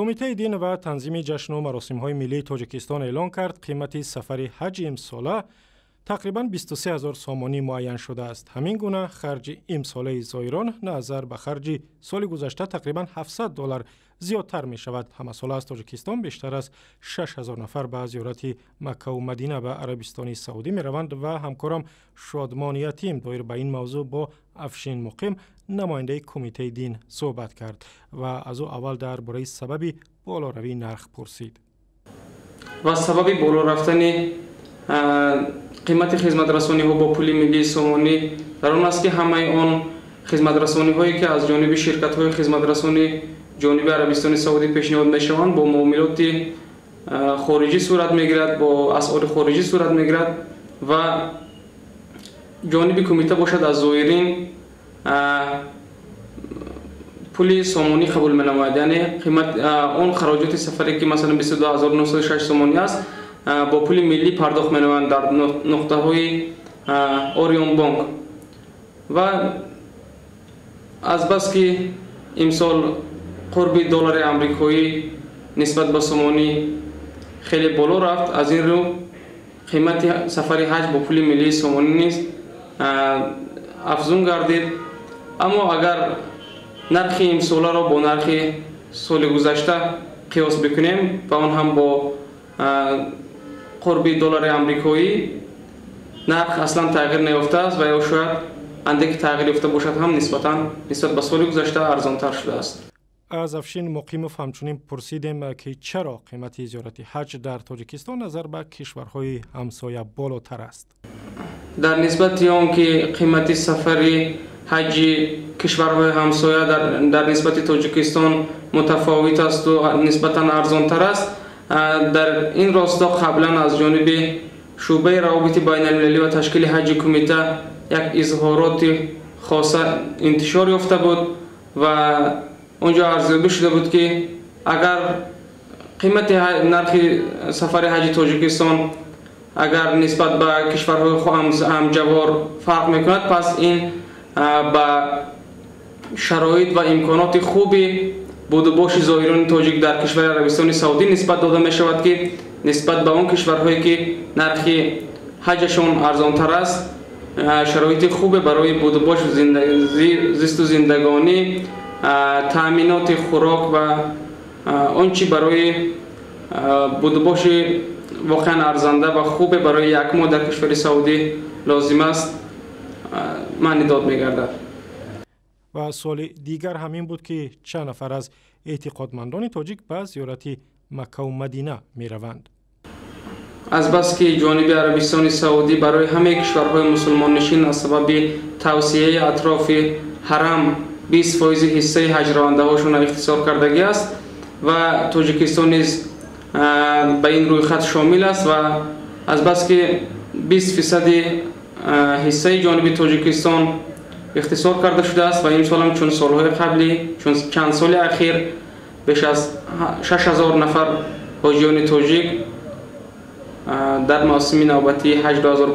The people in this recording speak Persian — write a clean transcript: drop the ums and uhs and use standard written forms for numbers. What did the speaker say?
کمیته دین و تنظیم جشن و مراسم‌های ملی تاجیکستان اعلان کرد قیمت سفر حج امساله تقریباً 23,000 سامانی معین شده است. همین گونه خرج امساله زائران نظر به خرج سال گذشته تقریباً $700 زیادتر می شود. همه سال از تاجیکستان بیشتر از 6,000 نفر به زیارت مکه و مدینه به عربستان سعودی می روند و همکارم شادمان یتیم دایر به این موضوع با افشین مقیم نماینده کمیته دین صحبت کرد و از او اول درباره سبب بالاروی نرخ پرسید. و سبب بالا رفتن قیمت خدمترسانی ها با پول ملی سامانی در آن است که همه آن خدمترسانی هایی که از جانب شرکت های خدمترسانی جانب عربستان سعودی پیشنهاد می شوند با معاملات خارجی صورت می گیرد، با اسعار خارجی صورت می گیرد و جانب کمیته باشد از زائرین پول سامانی قبول می نماید. یعنی قیمت اون خراجات سفری که مثلا 22,906 سامانی است با پول ملی پرداخت می نمایند در نقطه های اوریون بانک و از بس که امسال قرب دلار آمریکایی نسبت به سامانی خیلی بالا رفت، از این رو قیمت سفر حج با پول ملی سامانی نیز افزون گردید. اما اگر نرخ امساله را با نرخ سال گذشته قیاس بکنیم و آن هم با قرب دلار آمریکایی نرخ اصلا تغییر نیافته است و یا شاید اندکی تغییر یافته باشد هم نسبت به سال گذشته ارزان‌تر شده است. از افشین مقیموف همچنین پرسیدیم که چرا قیمت زیارت حج در تاجیکستان نظر به کشورهای همسایه بالاتر است. در نسبت آن که قیمت سفر حج کشورهای همسایه در نسبت تاجیکستان متفاوت است و نسبتا ارزان‌تر است، در این راستا قبلا از جانب شعبه روابط بین المللی و تشکیل حج کمیته یک اظهارات خاصه انتشار یافته بود و اونجا ارزیابی شده بود که اگر قیمت نرخ سفر حج تاجیکستان اگر نسبت به کشورهای همجوار فرق میکند، پس این به شرایط و امکانات خوبی بود و باش زائران تاجیک در کشور عربستان سعودی نسبت داده می شود که نسبت به اون کشورهایی که نرخ حجشون ارزان‌تر است شرایط خوب برای بود و باش زیست و زندگانی، تأمینات خوراک و آنچه برای بود و باش واقعا ارزنده و خوب برای یک ماه در کشور سعودی لازم است معنی داد می گردد. و سوال دیگر همین بود که چند نفر از اعتقادمندان تاجیک به زیارت مکه و مدینه می روند. از بس که جانب عربستان سعودی برای همه کشورهای مسلمان نشین از سبب توسعه اطراف حرم 20% حصه حج رونده هاشون اختصار کردگی است و تاجیکستان نیز به این روی خط شامل است و از بس که 20% حصه جانب تاجیکستان اختصار کرده شده است و این سال هم چون سالهای قبلی چند سال اخیر بیش از 6,000 نفر حاجیان تاجیک در موسم نوبتی حج 2015